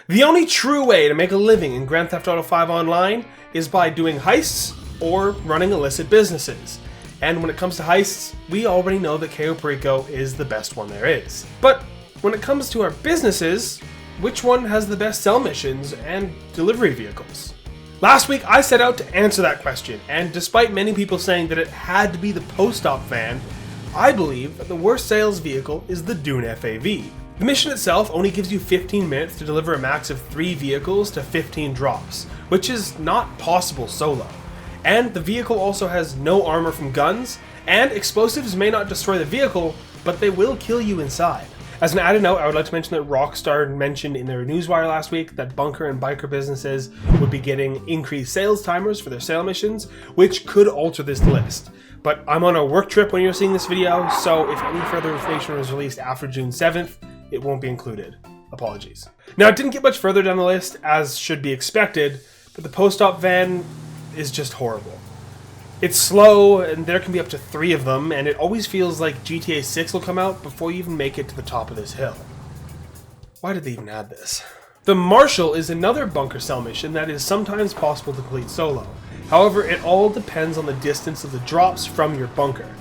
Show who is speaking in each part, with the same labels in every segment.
Speaker 1: The only true way to make a living in Grand Theft Auto 5 Online is by doing heists or running illicit businesses. And when it comes to heists, we already know that Cayo Perico is the best one there is. But when it comes to our businesses, which one has the best sell missions and delivery vehicles? Last week I set out to answer that question, and despite many people saying that it had to be the post-op van, I believe that the worst sales vehicle is the Dune FAV. The mission itself only gives you 15 minutes to deliver a max of 3 vehicles to 15 drops, which is not possible solo. And the vehicle also has no armor from guns, and explosives may not destroy the vehicle, but they will kill you inside. As an added note, I would like to mention that Rockstar mentioned in their newswire last week that bunker and biker businesses would be getting increased sales timers for their sale missions, which could alter this list. But I'm on a work trip when you're seeing this video, so if any further information is released after June 7th, it won't be included. Apologies. Now, it didn't get much further down the list, as should be expected, but the post-op van is just horrible. It's slow, and there can be up to 3 of them, and it always feels like GTA 6 will come out before you even make it to the top of this hill. Why did they even add this? The Marshal is another bunker cell mission that is sometimes possible to complete solo. However, it all depends on the distance of the drops from your bunker.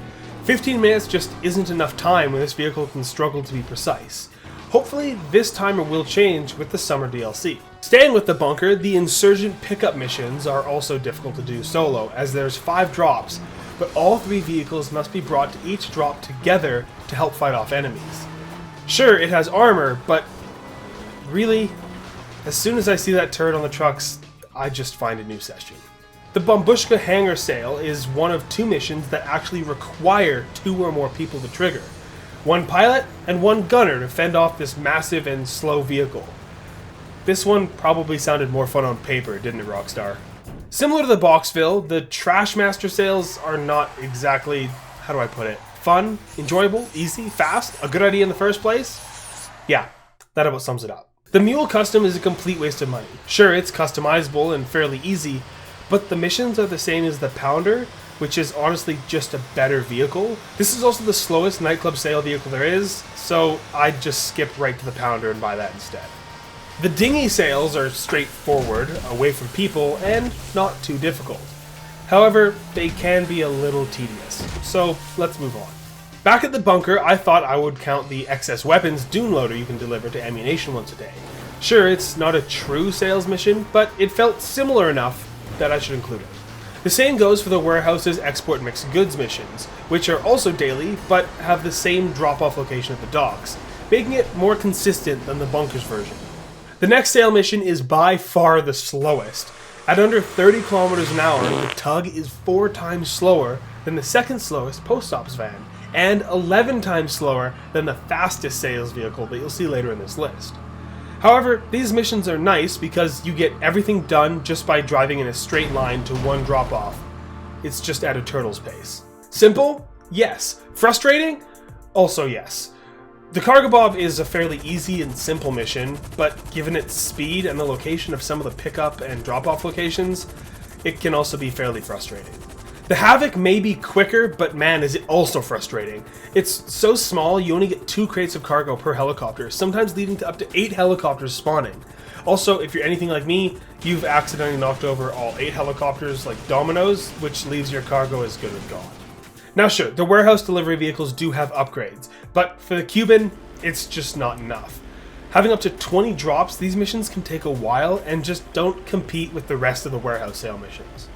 Speaker 1: 15 minutes just isn't enough time when this vehicle can struggle to be precise. Hopefully, this timer will change with the summer DLC. Staying with the bunker, the Insurgent pickup missions are also difficult to do solo, as there's 5 drops, but all 3 vehicles must be brought to each drop together to help fight off enemies. Sure, it has armor, but really, as soon as I see that turret on the trucks, I just find a new session. The Bombushka Hangar Sale is one of 2 missions that actually require 2 or more people to trigger. 1 pilot and 1 gunner to fend off this massive and slow vehicle. This one probably sounded more fun on paper, didn't it, Rockstar? Similar to the Boxville, the Trashmaster sales are not exactly, how do I put it, fun, enjoyable, easy, fast, a good idea in the first place? Yeah, that about sums it up. The Mule Custom is a complete waste of money. Sure, it's customizable and fairly easy, but the missions are the same as the Pounder, which is honestly just a better vehicle. This is also the slowest nightclub sale vehicle there is, so I'd just skip right to the Pounder and buy that instead. The dinghy sales are straightforward, away from people, and not too difficult. However, they can be a little tedious, so let's move on. Back at the bunker, I thought I would count the excess weapons dune loader you can deliver to ammunition once a day. Sure, it's not a true sales mission, but it felt similar enough that I should include it. The same goes for the warehouse's export mixed goods missions, which are also daily, but have the same drop-off location at the docks, making it more consistent than the bunker's version. The next sale mission is by far the slowest. At under 30 kilometers an hour, the Tug is 4 times slower than the second slowest post-ops van, and 11 times slower than the fastest sales vehicle that you'll see later in this list. However, these missions are nice because you get everything done just by driving in a straight line to 1 drop-off. It's just at a turtle's pace. Simple? Yes. Frustrating? Also yes. The Cargo Bob is a fairly easy and simple mission, but given its speed and the location of some of the pickup and drop-off locations, it can also be fairly frustrating. The Havoc may be quicker, but man is it also frustrating. It's so small you only get 2 crates of cargo per helicopter, sometimes leading to up to 8 helicopters spawning. Also, if you're anything like me, you've accidentally knocked over all 8 helicopters like dominoes, which leaves your cargo as good as gone. Now sure, the warehouse delivery vehicles do have upgrades, but for the Cuban, it's just not enough. Having up to 20 drops, these missions can take a while and just don't compete with the rest of the warehouse sale missions.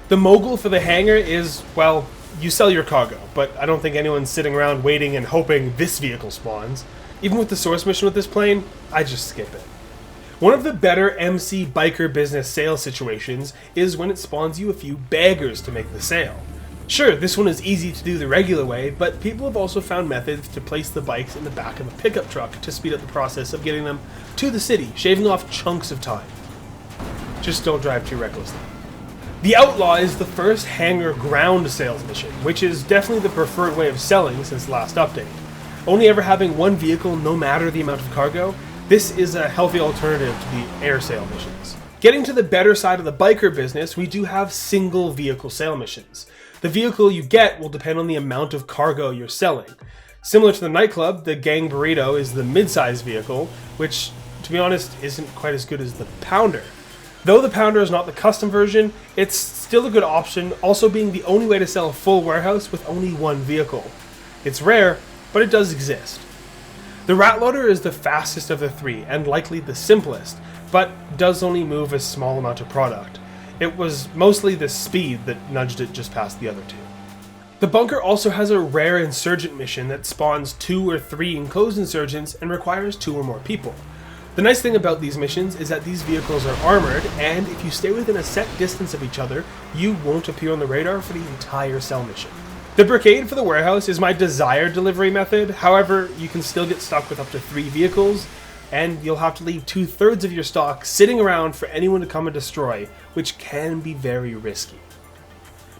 Speaker 1: The Mogul for the hangar is, well, you sell your cargo, but I don't think anyone's sitting around waiting and hoping this vehicle spawns. Even with the source mission with this plane, I just skip it. One of the better MC biker business sale situations is when it spawns you a few baggers to make the sale. Sure, this one is easy to do the regular way, but people have also found methods to place the bikes in the back of a pickup truck to speed up the process of getting them to the city, shaving off chunks of time. Just don't drive too recklessly. The Outlaw is the first hangar ground sales mission, which is definitely the preferred way of selling since the last update. Only ever having 1 vehicle no matter the amount of cargo, this is a healthy alternative to the air sale missions. Getting to the better side of the biker business, we do have single vehicle sale missions. The vehicle you get will depend on the amount of cargo you're selling. Similar to the nightclub, the Gang Burrito is the mid-size vehicle, which to be honest, isn't quite as good as the Pounder. Though the Pounder is not the custom version, it's still a good option, also being the only way to sell a full warehouse with only one vehicle. It's rare, but it does exist. The Rat Loader is the fastest of the three, and likely the simplest, but does only move a small amount of product. It was mostly the speed that nudged it just past the other two. The Bunker also has a rare insurgent mission that spawns 2 or 3 enclosed insurgents and requires 2 or more people. The nice thing about these missions is that these vehicles are armored, and if you stay within a set distance of each other, you won't appear on the radar for the entire cell mission. The Brigade for the warehouse is my desired delivery method, however, you can still get stuck with up to 3 vehicles, and you'll have to leave 2/3 of your stock sitting around for anyone to come and destroy, which can be very risky.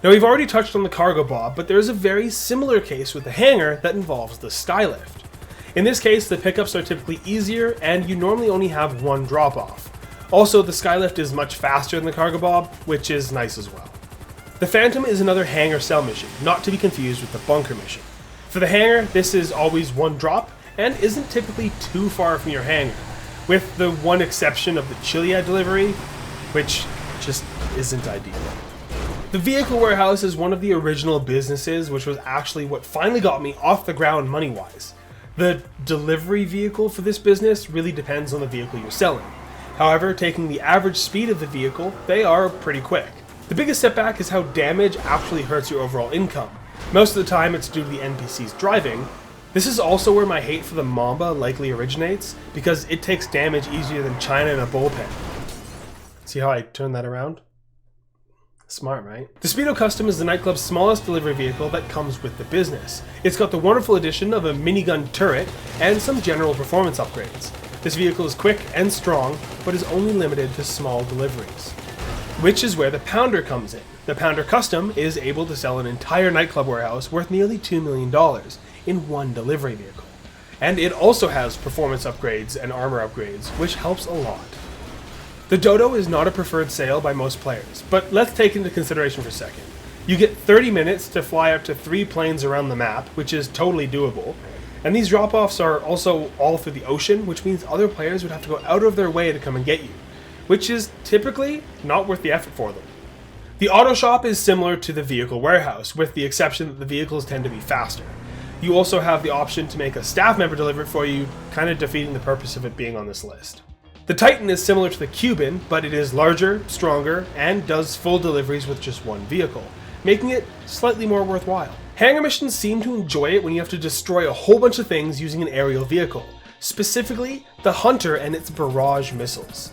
Speaker 1: Now, we've already touched on the cargo bob, but there is a very similar case with the hangar that involves the skylift. In this case, the pickups are typically easier, and you normally only have 1 drop-off. Also, the skylift is much faster than the cargo bob, which is nice as well. The Phantom is another hangar cell mission, not to be confused with the bunker mission. For the hangar, this is always 1 drop, and isn't typically too far from your hangar, with the one exception of the Chiliad delivery, which just isn't ideal. The vehicle warehouse is one of the original businesses, which was actually what finally got me off the ground money-wise. The delivery vehicle for this business really depends on the vehicle you're selling. However, taking the average speed of the vehicle, they are pretty quick. The biggest setback is how damage actually hurts your overall income. Most of the time it's due to the NPCs driving. This is also where my hate for the Mamba likely originates, because it takes damage easier than China in a bullpen. See how I turned that around? Smart, right? The Speedo Custom is the nightclub's smallest delivery vehicle that comes with the business. It's got the wonderful addition of a minigun turret and some general performance upgrades. This vehicle is quick and strong, but is only limited to small deliveries. Which is where the Pounder comes in. The Pounder Custom is able to sell an entire nightclub warehouse worth nearly $2 million in 1 delivery vehicle. And it also has performance upgrades and armor upgrades, which helps a lot. The Dodo is not a preferred sale by most players, but let's take into consideration for a second. You get 30 minutes to fly up to 3 planes around the map, which is totally doable, and these drop-offs are also all through the ocean, which means other players would have to go out of their way to come and get you, which is typically not worth the effort for them. The auto shop is similar to the vehicle warehouse, with the exception that the vehicles tend to be faster. You also have the option to make a staff member deliver it for you, kind of defeating the purpose of it being on this list. The Titan is similar to the Cuban, but it is larger, stronger, and does full deliveries with just 1 vehicle, making it slightly more worthwhile. Hangar missions seem to enjoy it when you have to destroy a whole bunch of things using an aerial vehicle, specifically the Hunter and its barrage missiles.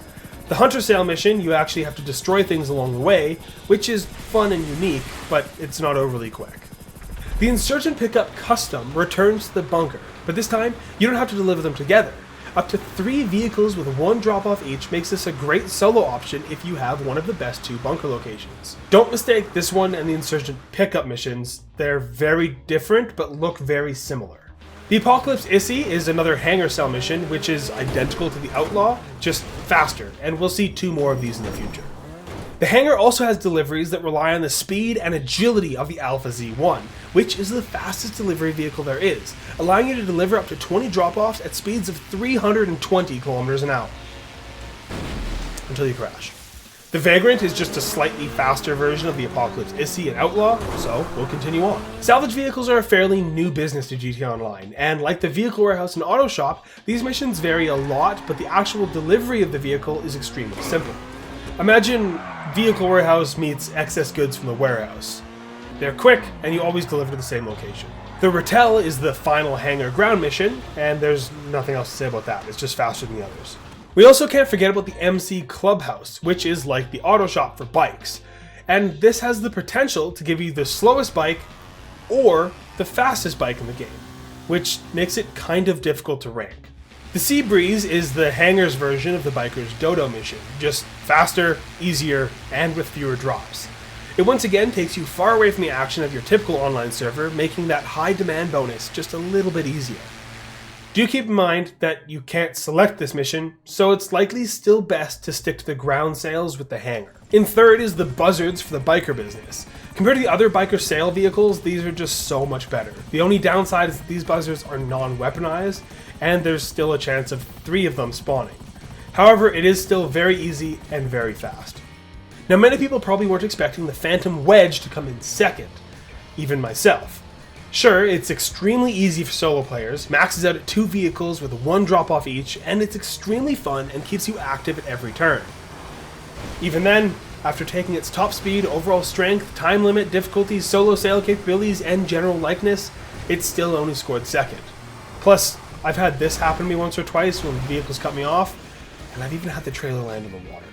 Speaker 1: The Hunter Sail mission, you actually have to destroy things along the way, which is fun and unique, but it's not overly quick. The Insurgent Pickup Custom returns to the bunker, but this time you don't have to deliver them together. Up to 3 vehicles with 1 drop-off each makes this a great solo option if you have one of the best 2 bunker locations. Don't mistake this one and the Insurgent Pickup missions. They're very different, but look very similar. The Apocalypse Issy is another hangar cell mission, which is identical to the Outlaw, just faster, and we'll see 2 more of these in the future. The hangar also has deliveries that rely on the speed and agility of the Alpha Z1, which is the fastest delivery vehicle there is, allowing you to deliver up to 20 drop-offs at speeds of 320 kilometers an hour. Until you crash. The Vagrant is just a slightly faster version of the Apocalypse Issy and Outlaw, so we'll continue on. Salvage vehicles are a fairly new business to GTA Online, and like the vehicle warehouse and auto shop, these missions vary a lot, but the actual delivery of the vehicle is extremely simple. Imagine vehicle warehouse meets excess goods from the warehouse. They're quick, and you always deliver to the same location. The Ratel is the final hangar ground mission, and there's nothing else to say about that. It's just faster than the others. We also can't forget about the MC Clubhouse, which is like the auto shop for bikes. And this has the potential to give you the slowest bike or the fastest bike in the game, which makes it kind of difficult to rank. The Sea Breeze is the hangar's version of the biker's Dodo mission, just faster, easier, and with fewer drops. It once again takes you far away from the action of your typical online server, making that high demand bonus just a little bit easier. Do keep in mind that you can't select this mission, so it's likely still best to stick to the ground sales with the hangar. In third is the Buzzards for the biker business. Compared to the other biker sale vehicles, these are just so much better. The only downside is that these Buzzards are non-weaponized, and there's still a chance of 3 of them spawning. However, it is still very easy and very fast. Now, many people probably weren't expecting the Phantom Wedge to come in second, even myself. Sure, it's extremely easy for solo players, maxes out at 2 vehicles with 1 drop off each, and it's extremely fun and keeps you active at every turn. Even then, after taking its top speed, overall strength, time limit, difficulties, solo sail capabilities, and general likeness, it still only scored second. Plus, I've had this happen to me once or twice when vehicles cut me off, and I've even had the trailer land in the water.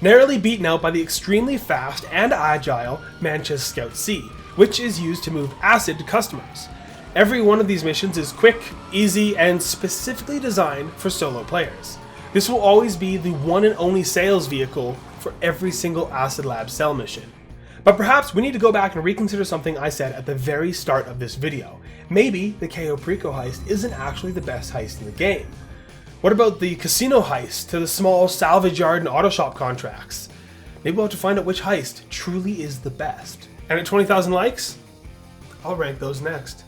Speaker 1: Narrowly beaten out by the extremely fast and agile Manchester Scout C, which is used to move acid to customers. Every one of these missions is quick, easy, and specifically designed for solo players. This will always be the one and only sales vehicle for every single Acid Lab cell mission. But perhaps we need to go back and reconsider something I said at the very start of this video. Maybe the Cayo Perico heist isn't actually the best heist in the game. What about the casino heist to the small salvage yard and auto shop contracts? Maybe we'll have to find out which heist truly is the best. And at 20,000 likes, I'll rank those next.